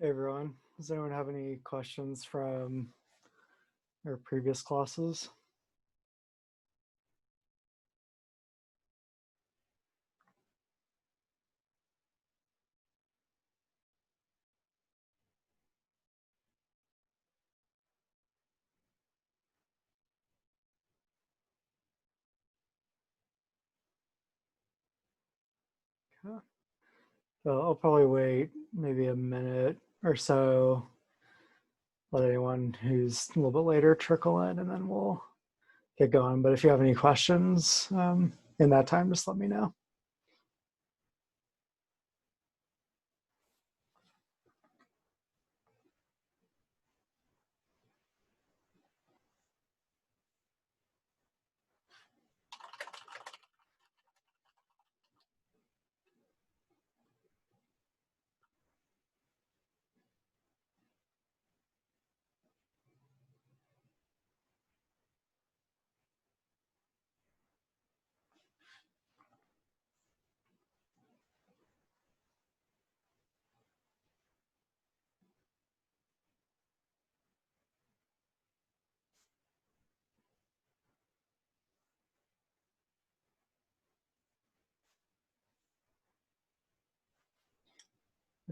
Hey everyone, does anyone have any questions from our previous classes? Okay. So I'll probably wait maybe a minute or so, let anyone who's a little bit later trickle in, and then we'll get going. But if you have any questions in that time, just let me know.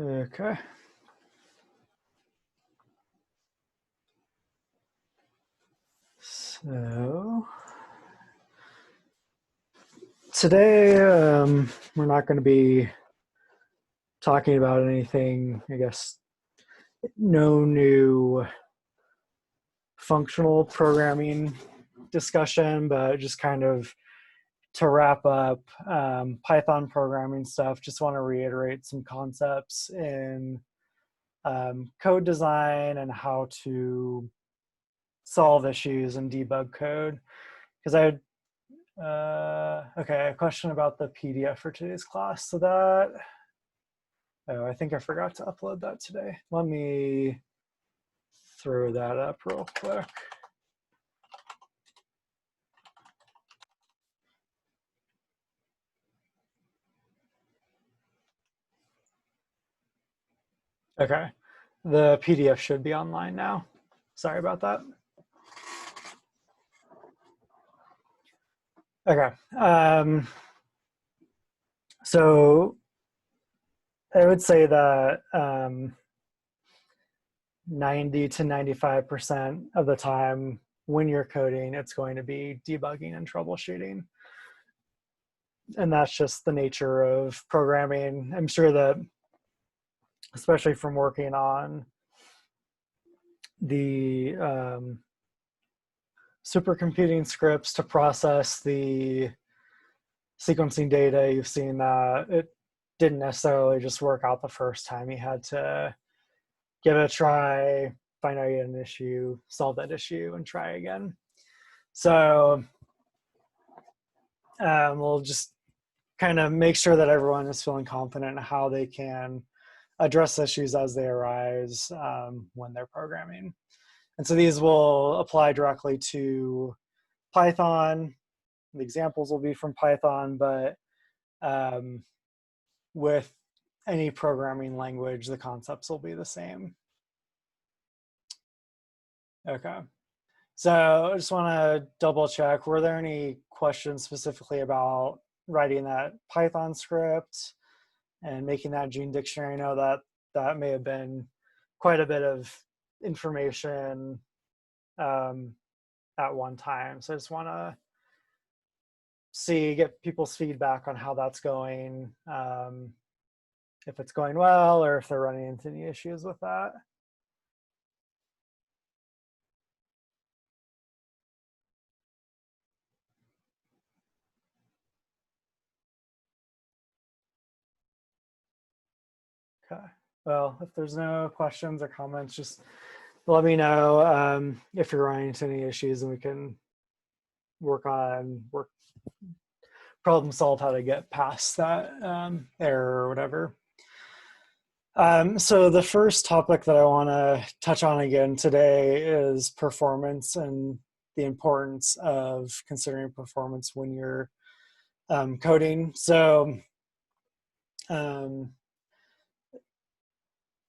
Okay. So today we're not going to be talking about anything, I guess, no new functional programming discussion, but just kind of to wrap up Python programming stuff, just want to reiterate some concepts in code design and how to solve issues and debug code. Because I had, okay, a question about the PDF for today's class. So that, oh, I think I forgot to upload that today. Let me throw that up real quick. Okay, the PDF should be online now. Sorry about that. Okay. So I would say that 90 to 95% of the time when you're coding, it's going to be debugging and troubleshooting. And that's just the nature of programming. I'm sure that, especially from working on the supercomputing scripts to process the sequencing data, you've seen that it didn't necessarily just work out the first time. You had to give it a try, find out you had an issue, solve that issue, and try again. So we'll just kind of make sure that everyone is feeling confident in how they can address issues as they arise when they're programming. And so these will apply directly to Python. The examples will be from Python, but with any programming language, the concepts will be the same. Okay. So I just want to double check, were there any questions specifically about writing that Python script and making that gene dictionary? I know that that may have been quite a bit of information at one time. So I just want to get people's feedback on how that's going, if it's going well or if they're running into any issues with that. Okay. Well, if there's no questions or comments, just let me know if you're running into any issues, and we can problem solve how to get past that error or whatever. So the first topic that I want to touch on again today is performance and the importance of considering performance when you're coding. So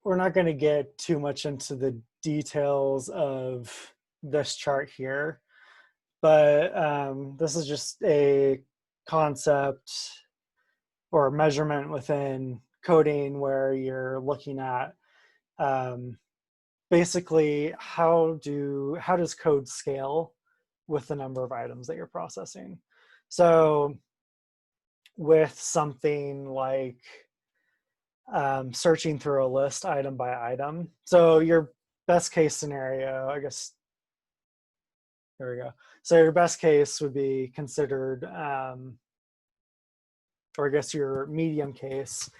we're not going to get too much into the details of this chart here, but this is just a concept or measurement within coding where you're looking at basically how does code scale with the number of items that you're processing. So with something like searching through a list item by item. So your best case scenario, I guess, there we go. So your best case would be considered, or I guess your medium case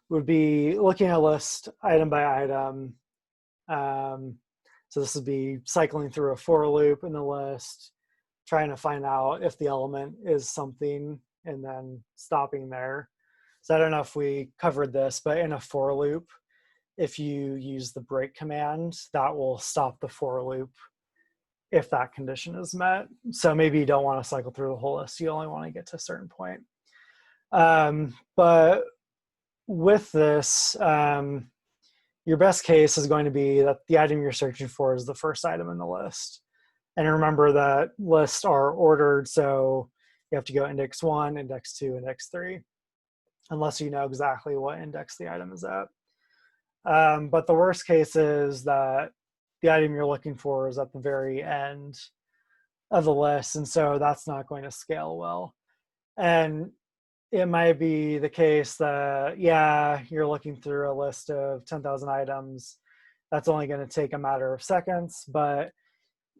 would be looking at a list item by item. So this would be cycling through a for loop in the list, trying to find out if the element is something, and then stopping there. So I don't know if we covered this, but in a for loop, if you use the break command, that will stop the for loop if that condition is met. So maybe you don't want to cycle through the whole list. You only want to get to a certain point. But with this, your best case is going to be that the item you're searching for is the first item in the list. And remember that lists are ordered, so you have to go index 1, index 2, index 3, unless you know exactly what index the item is at. But the worst case is that the item you're looking for is at the very end of the list, and so that's not going to scale well. And it might be the case that, yeah, you're looking through a list of 10,000 items. That's only going to take a matter of seconds, but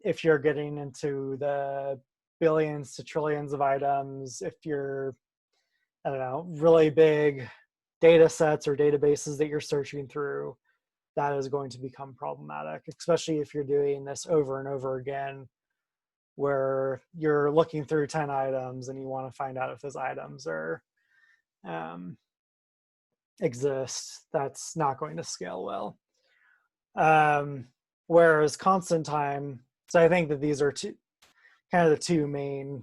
if you're getting into the billions to trillions of items, if you're, I don't know, really big data sets or databases that you're searching through, that is going to become problematic, especially if you're doing this over and over again, where you're looking through 10 items and you want to find out if those items are exist. That's not going to scale well. Whereas constant time, so I think that these are kind of the two main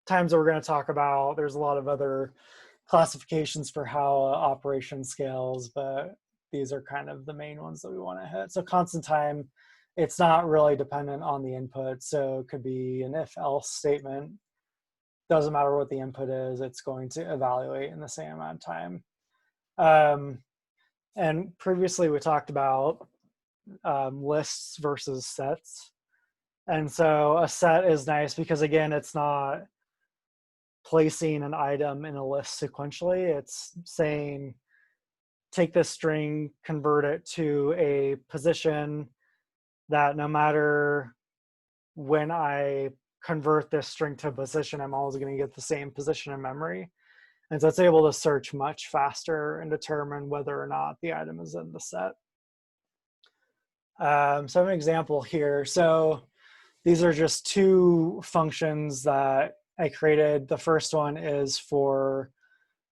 times that we're going to talk about. There's a lot of other classifications for how operation scales, but these are kind of the main ones that we want to hit. So constant time, it's not really dependent on the input. So it could be an if-else statement. Doesn't matter what the input is, it's going to evaluate in the same amount of time. And previously we talked about lists versus sets. And so a set is nice because, again, it's not placing an item in a list sequentially. It's saying, take this string, convert it to a position that no matter when I convert this string to a position, I'm always going to get the same position in memory. And so it's able to search much faster and determine whether or not the item is in the set. So I have an example here. So these are just two functions that I created. The first one is for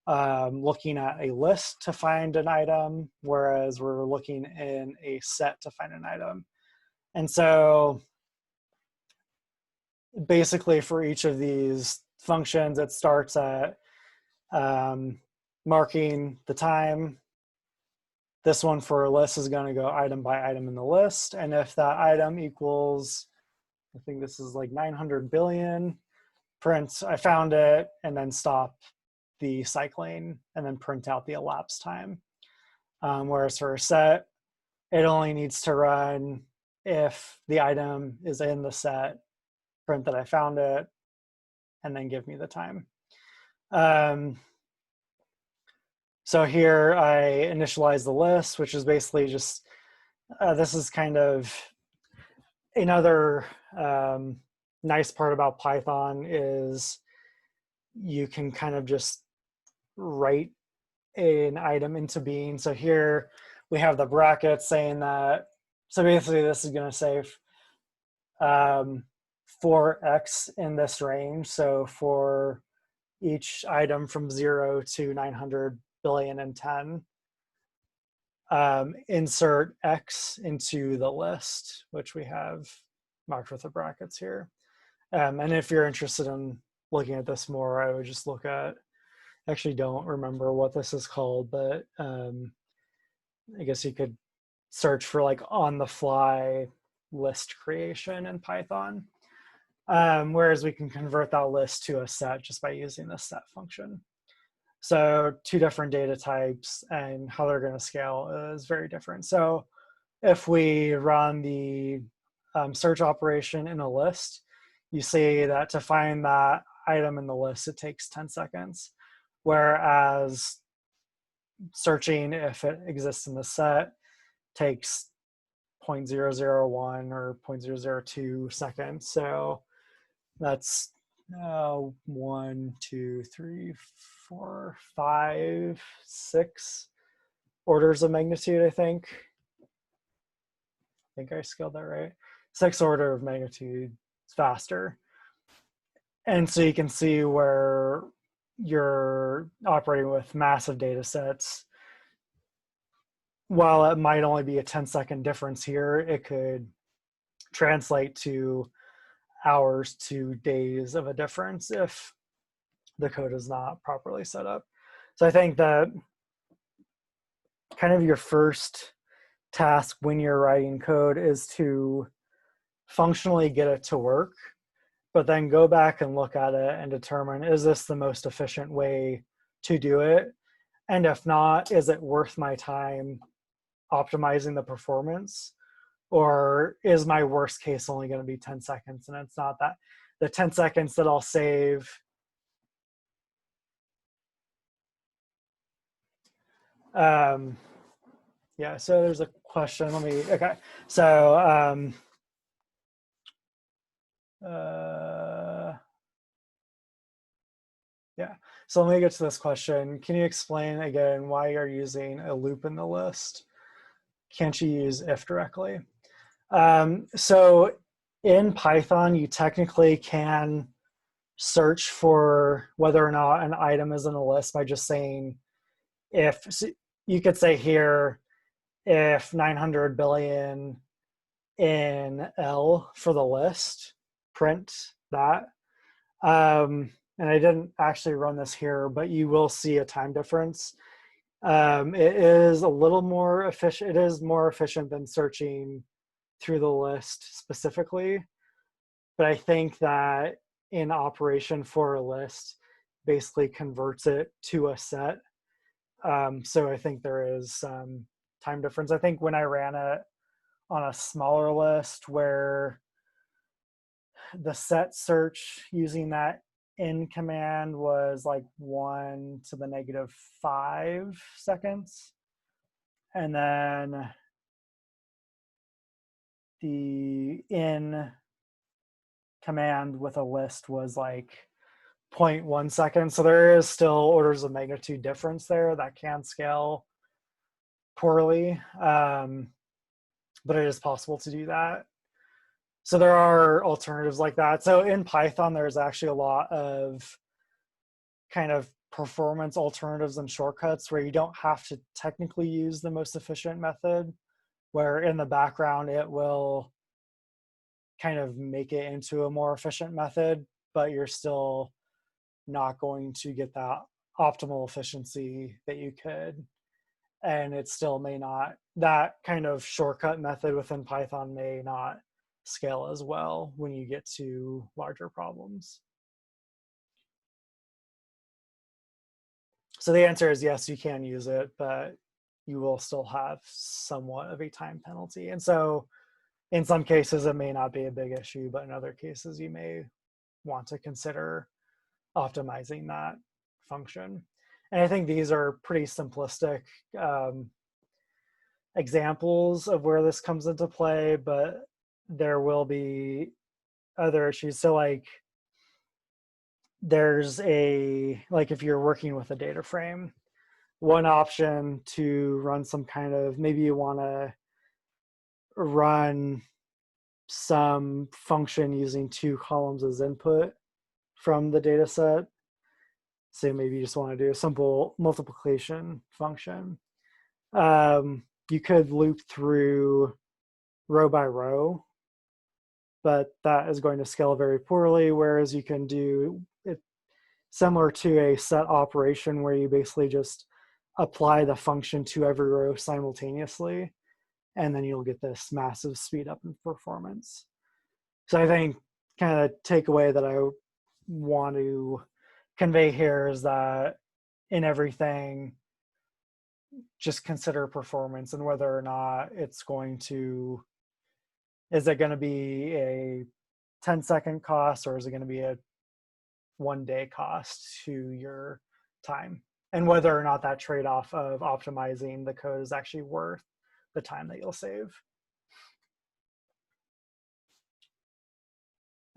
looking at a list to find an item, whereas we're looking in a set to find an item. And so basically for each of these functions, it starts at marking the time. This one for a list is going to go item by item in the list. And if that item equals, I think this is like 900 billion, print, I found it, and then stop the cycling and then print out the elapsed time. Whereas for a set, it only needs to run if the item is in the set, print that I found it, and then give me the time. So here I initialize the list, which is basically just, this is kind of another nice part about Python is you can kind of just write an item into being. So here we have the brackets saying that, so basically this is going to say for x in this range. So for each item from 0 to 900 billion and 10, insert x into the list, which we have marked with the brackets here. And if you're interested in looking at this more, I would just look at, actually don't remember what this is called, but I guess you could search for like on the fly list creation in Python. Whereas we can convert that list to a set just by using the set function. So two different data types and how they're going to scale is very different. So if we run the search operation in a list, you see that to find that item in the list, it takes 10 seconds. Whereas searching, if it exists in the set, takes 0.001 or 0.002 seconds. So that's 1, 2, 3, 4, 5, 6 orders of magnitude, I think. I think I scaled that right. 6 order of magnitude faster. And so you can see where you're operating with massive data sets. While it might only be a 10-second difference here, it could translate to hours to days of a difference if the code is not properly set up. So I think that kind of your first task when you're writing code is to functionally get it to work, but then go back and look at it and determine, is this the most efficient way to do it? And if not, is it worth my time optimizing the performance? Or is my worst case only going to be 10 seconds? And it's not that the 10 seconds that I'll save yeah, so there's a question. Okay. So yeah, so let me get to this question. Can you explain again why you're using a loop in the list? Can't you use if directly? So in Python, you technically can search for whether or not an item is in a list by just saying if. So you could say here, if 900 billion in L for the list, print that. And I didn't actually run this here, but you will see a time difference. It is a little more efficient. It is more efficient than searching through the list specifically. But I think that in operation for a list basically converts it to a set. So I think there is some time difference. I think when I ran it on a smaller list where the set search using that in command was like 1 to the negative 5 seconds. And then the in command with a list was like 0.1 seconds. So there is still orders of magnitude difference there that can scale poorly. But it is possible to do that. So there are alternatives like that. So in Python, there's actually a lot of kind of performance alternatives and shortcuts where you don't have to technically use the most efficient method, where in the background it will kind of make it into a more efficient method, but you're still not going to get that optimal efficiency that you could. And it still may not, that kind of shortcut method within Python may not scale as well when you get to larger problems. So the answer is yes, you can use it, but you will still have somewhat of a time penalty. And so in some cases, it may not be a big issue, but in other cases, you may want to consider optimizing that function. And I think these are pretty simplistic examples of where this comes into play, but there will be other issues. So like there's like if you're working with a data frame, one option to run some kind of, maybe you want to run some function using 2 columns as input from the data set. So maybe you just want to do a simple multiplication function. You could loop through row by row, but that is going to scale very poorly, whereas you can do it similar to a set operation where you basically just apply the function to every row simultaneously, and then you'll get this massive speed up in performance. So I think kind of takeaway that I want to convey here is that in everything, just consider performance and whether or not it's going to, is it going to be a 10-second cost, or is it going to be a 1-day cost to your time? And whether or not that trade-off of optimizing the code is actually worth the time that you'll save.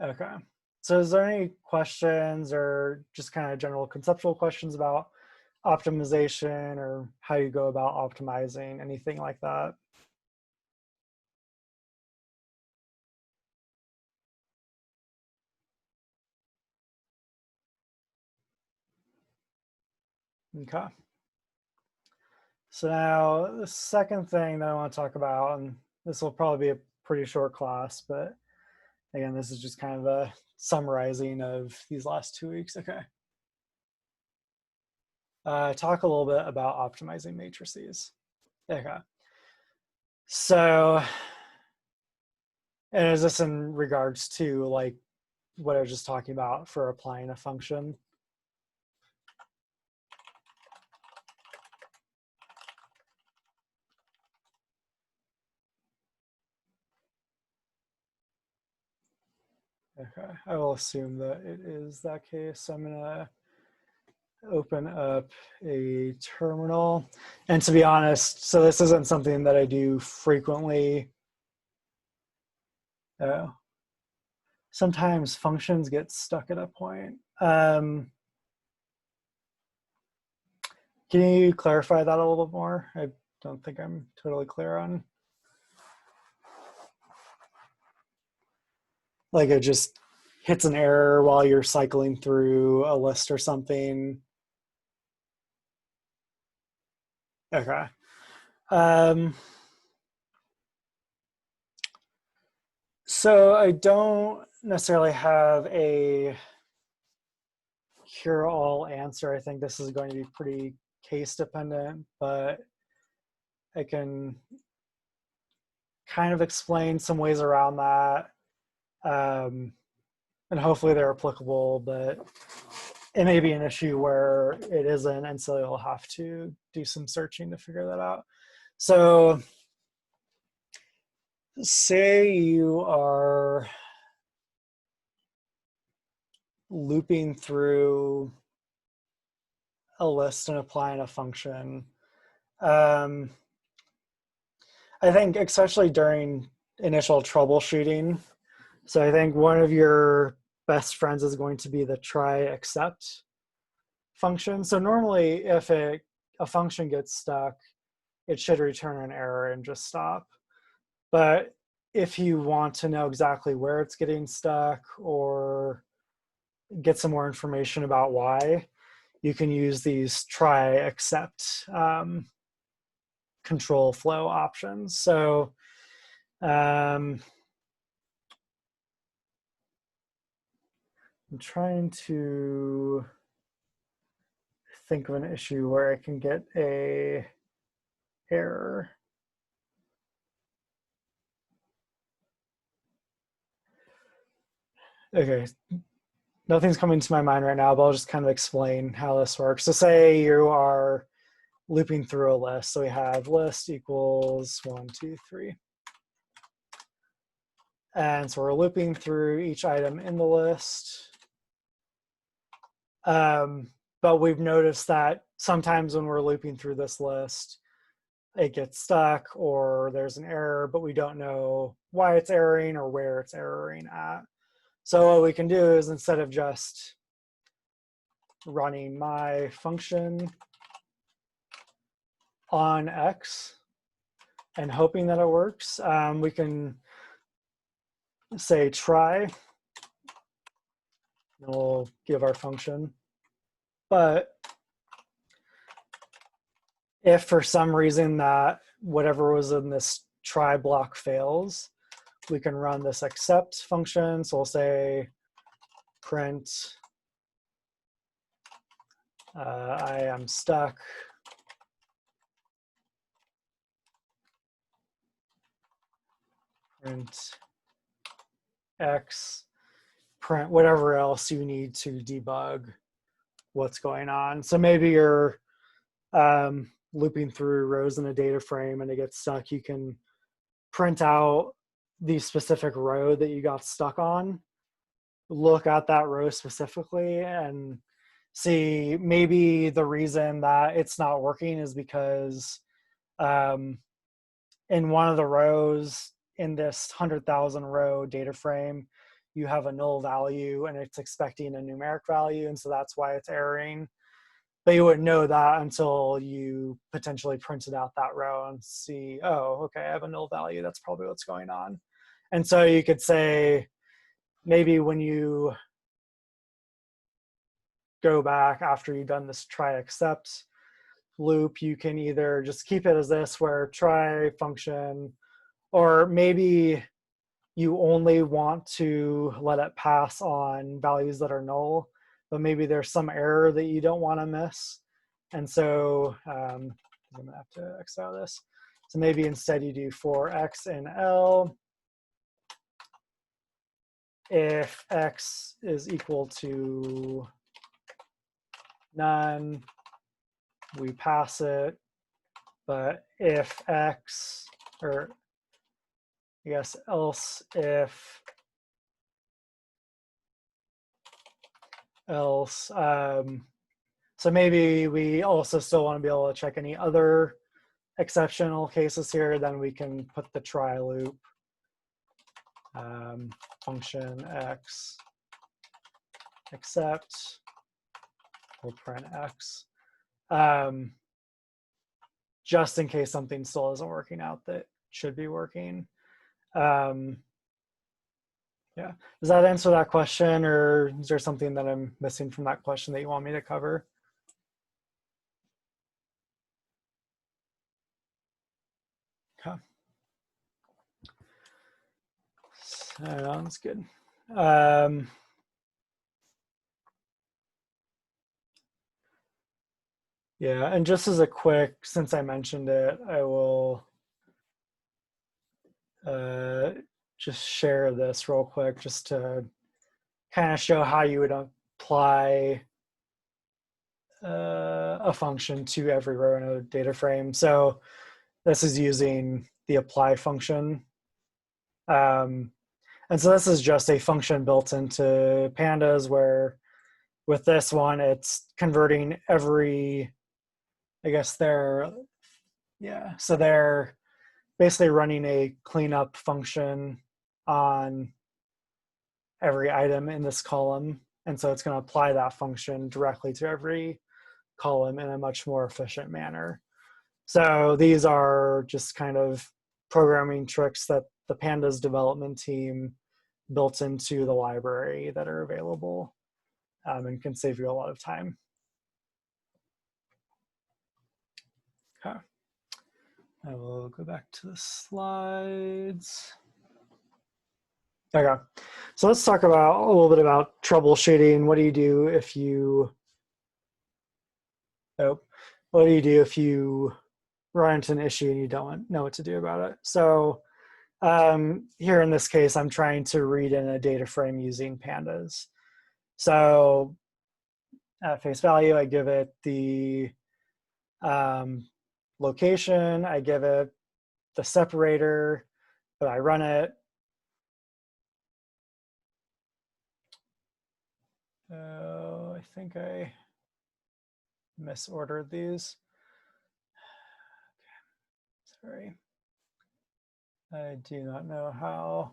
Okay. So is there any questions or just kind of general conceptual questions about optimization or how you go about optimizing, anything like that? Okay. So now the second thing that I want to talk about, and this will probably be a pretty short class, but again, this is just kind of a summarizing of these last 2 weeks. Okay. Talk a little bit about optimizing matrices. Okay. So, and is this in regards to like what I was just talking about for applying a function? Okay, I will assume that it is that case. So I'm gonna open up a terminal. And to be honest, so this isn't something that I do frequently. Sometimes functions get stuck at a point. Can you clarify that a little bit more? I don't think I'm totally clear on. Like it just hits an error while you're cycling through a list or something. Okay. So I don't necessarily have a cure-all answer. I think this is going to be pretty case dependent, but I can kind of explain some ways around that. And hopefully they're applicable, but it may be an issue where it isn't, and so you'll have to do some searching to figure that out. So say you are looping through a list and applying a function. I think especially during initial troubleshooting, so I think one of your best friends is going to be the try except function. So normally if a function gets stuck, it should return an error and just stop. But if you want to know exactly where it's getting stuck or get some more information about why, you can use these try except control flow options. So I'm trying to think of an issue where I can get a error. Okay, nothing's coming to my mind right now, but I'll just kind of explain how this works. So say you are looping through a list. So we have list equals 1, 2, 3. And so we're looping through each item in the list. But we've noticed that sometimes when we're looping through this list, it gets stuck or there's an error, but we don't know why it's erroring or where it's erroring at. So what we can do is instead of just running my function on X and hoping that it works, we can say try, and we'll give our function. But if for some reason that whatever was in this try block fails, we can run this except function. So we'll say print I am stuck print X, print whatever else you need to debug what's going on. So maybe you're looping through rows in a data frame and it gets stuck. You can print out the specific row that you got stuck on, look at that row specifically, and see maybe the reason that it's not working is because in one of the rows in this 100,000 row data frame, you have a null value and it's expecting a numeric value, and so that's why it's erroring. But you wouldn't know that until you potentially printed out that row and see, oh, okay, I have a null value. That's probably what's going on. And so you could say, maybe when you go back after you've done this try except loop, you can either just keep it as this, where try function, or maybe you only want to let it pass on values that are null, but maybe there's some error that you don't want to miss. And so I'm going to have to X out this. So maybe instead you do for X in L, if X is equal to none, we pass it. But if X, or I guess else if else, so maybe we also still want to be able to check any other exceptional cases here, then we can put the try loop, function X except, we'll print X, just in case something still isn't working out that should be working. Yeah, does that answer that question, or is there something that I'm missing from that question that you want me to cover? Okay. Sounds good. Yeah, and just as a quick, since I mentioned it, I will just share this real quick just to kind of show how you would apply a function to every row in a data frame. So this is using the apply function. And so this is just a function built into pandas where with this one, it's converting every, I guess they're, yeah, so they're basically running a cleanup function on every item in this column. And so it's going to apply that function directly to every column in a much more efficient manner. So these are just kind of programming tricks that the Pandas development team built into the library that are available and can save you a lot of time. Okay. I will go back to the slides. Okay, so let's talk about a little bit about troubleshooting. What do you do if you, what do you do if you run into an issue and you don't know what to do about it? So here in this case, I'm trying to read in a data frame using pandas. So at face value, I give it the location, I give it the separator, but I run it. Oh, I think I misordered these. Sorry. I do not know how.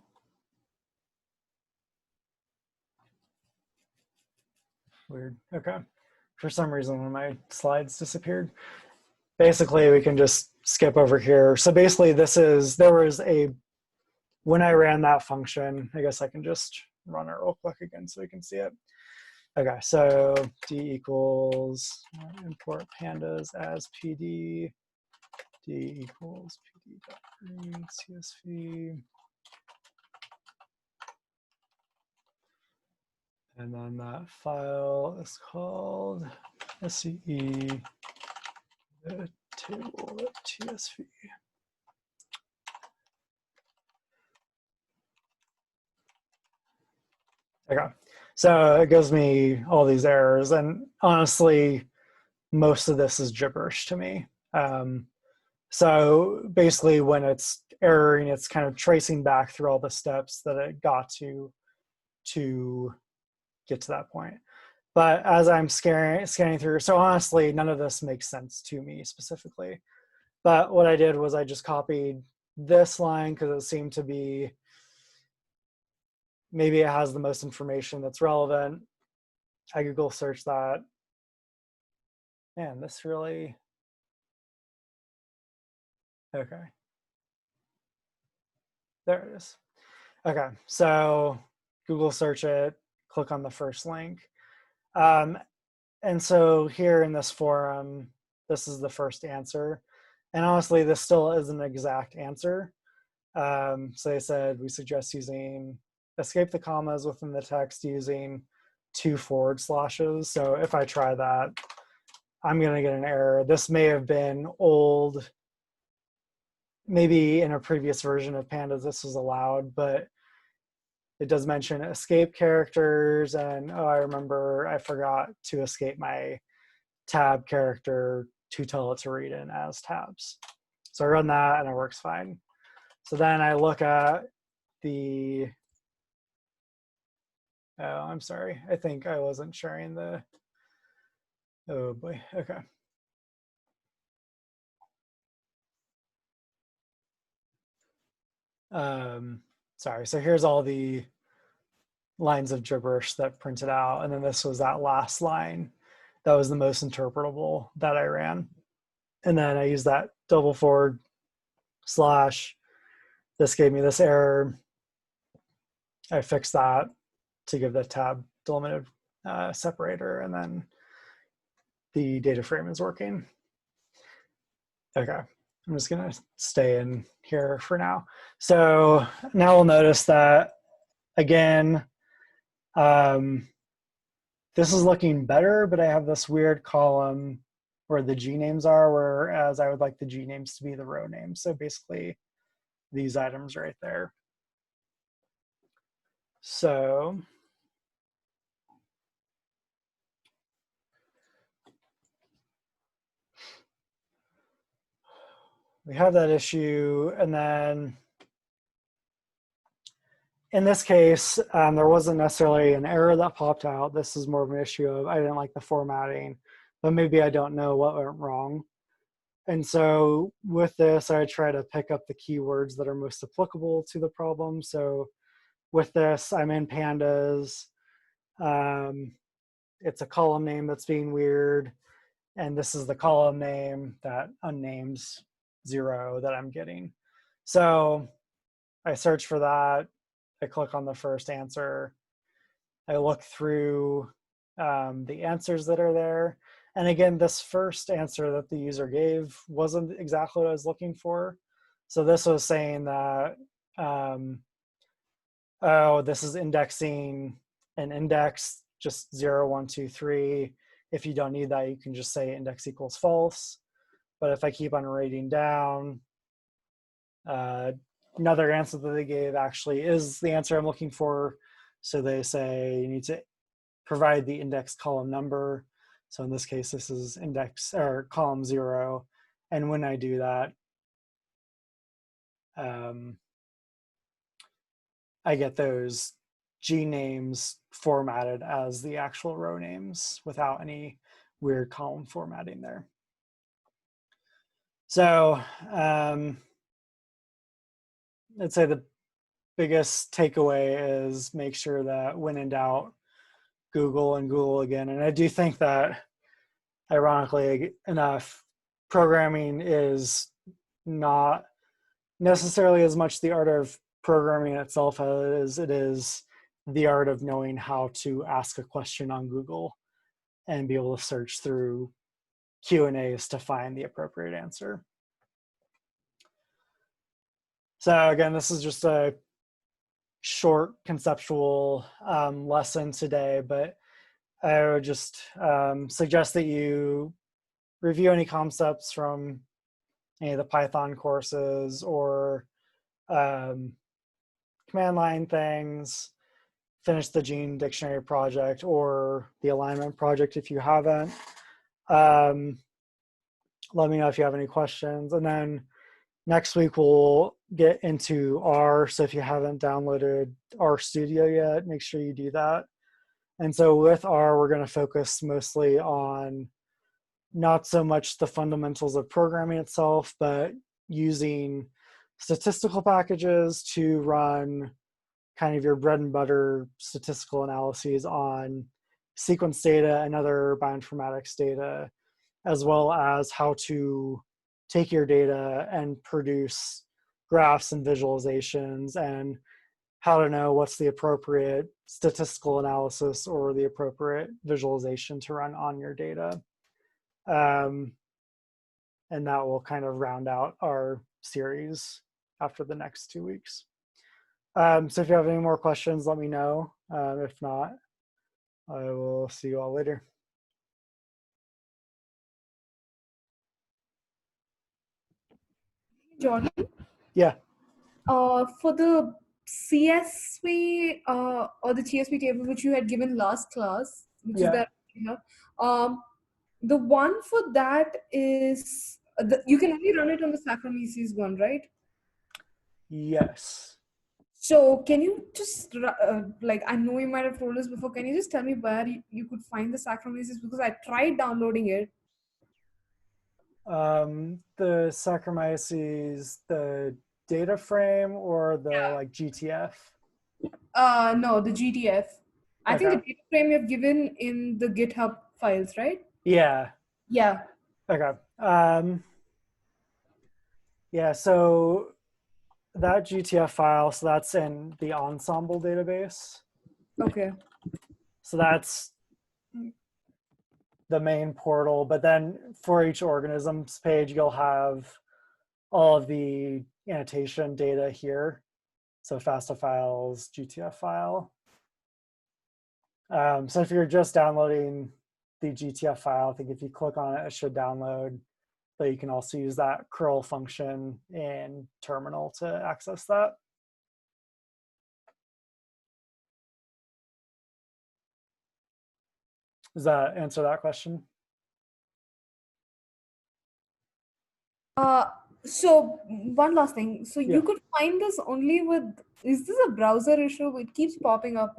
Weird. Okay. For some reason, one of my slides disappeared. Basically, we can just skip over here. So basically, this is, there was a, when I ran that function, I guess I can just run it real quick again so we can see it. Okay, so d equals import pandas as pd, d equals pd.read csv. And then that file is called SCE table.tsv. Okay. So it gives me all these errors, and honestly, most of this is gibberish to me. So basically, when it's erroring, it's kind of tracing back through all the steps that it got to get to that point. But as I'm scanning through, so honestly, none of this makes sense to me specifically. But what I did was I just copied this line because it seemed to be, maybe it has the most information that's relevant. I Google search that. Man, this really, okay. There it is. Okay, so Google search it, click on the first link. And so here in this forum, this is the first answer. And honestly, this still isn't an exact answer. So they said, we suggest using, escape the commas within the text using 2 forward slashes. So if I try that, I'm going to get an error. This may have been old. Maybe in a previous version of Pandas, this was allowed, but it does mention escape characters. And oh, I remember I forgot to escape my tab character to tell it to read in as tabs. So I run that and it works fine. So then I look at the, oh, I'm sorry. I think I wasn't sharing the, oh boy, okay. Sorry, so here's all the lines of gibberish that printed out. And then this was that last line that was the most interpretable that I ran. And then I used that double forward slash. This gave me this error. I fixed that to give the tab delimited separator, and then the data frame is working. Okay, I'm just gonna stay in here for now. So now we'll notice that, again, this is looking better, but I have this weird column where the G names are, whereas I would like the G names to be the row names. So basically these items right there. So we have that issue. And then in this case, there wasn't necessarily an error that popped out. This is more of an issue of I didn't like the formatting, but maybe I don't know what went wrong. And so with this, I try to pick up the keywords that are most applicable to the problem. So with this, I'm in pandas. It's a column name that's being weird. And this is the column name, that unnamed 0 that I'm getting. So I search for that. I click on the first answer. I look through the answers that are there. And again, this first answer that the user gave wasn't exactly what I was looking for. So this was saying that, oh, this is indexing an index, just 0, 1, 2, 3. If you don't need that, you can just say index equals false. But if I keep on reading down, another answer that they gave actually is the answer I'm looking for. So they say you need to provide the index column number. So in this case, this is index or column 0. And when I do that, I get those G names formatted as the actual row names without any weird column formatting there. So I'd say the biggest takeaway is make sure that when in doubt, Google and Google again. And I do think that, ironically enough, programming is not necessarily as much the art of programming itself as it is the art of knowing how to ask a question on Google and be able to search through Q&As to find the appropriate answer. So again, this is just a short conceptual lesson today, but I would just suggest that you review any concepts from any of the Python courses or command line things. finished the gene dictionary project or the alignment project if you haven't. Let me know if you have any questions. And then next week we'll get into R. So if you haven't downloaded R Studio yet, make sure you do that. And so with R, we're going to focus mostly on not so much the fundamentals of programming itself, but using statistical packages to run kind of your bread and butter statistical analyses on sequence data and other bioinformatics data, as well as how to take your data and produce graphs and visualizations, and how to know what's the appropriate statistical analysis or the appropriate visualization to run on your data. And that will kind of round out our series after the next 2 weeks. So if you have any more questions, let me know. If not, I will see you all later. Jordan? Yeah. For the CSV or the TSV table which you had given last class, which is that here, the one for that is you can only run it on the Saccharomyces one, right? Yes. So can you just like, I know you might have told us before, can you just tell me where you could find the Saccharomyces, because I tried downloading it. The Saccharomyces, the data frame or the like GTF? No, the GTF. I think the Okay. data frame you have given in the GitHub files, right? Yeah. Yeah. Okay. Yeah, so that GTF file, so that's in the Ensemble database. Okay. So that's the main portal, but then for each organisms page, you'll have all of the annotation data here. So FASTA files, GTF file. So if you're just downloading the GTF file, I think if you click on it, it should download, but you can also use that curl function in terminal to access that. Does that answer that question? So one last thing. So Yeah. you could find this only with, is this a browser issue? It keeps popping up.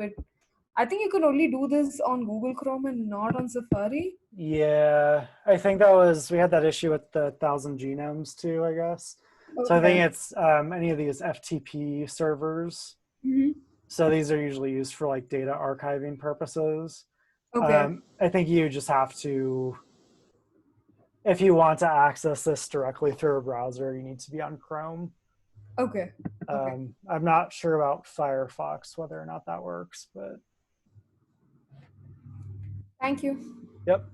I think you could only do this on Google Chrome and not on Safari. Yeah, I think that was, we had that issue with the 1,000 genomes too, I guess. So I think Okay. it's any of these FTP servers. Mm-hmm. So these are usually used for like data archiving purposes. Okay. I think you just have to, if you want to access this directly through a browser, you need to be on Chrome. Okay. Okay. I'm not sure about Firefox, whether or not that works, but. Thank you. Yep.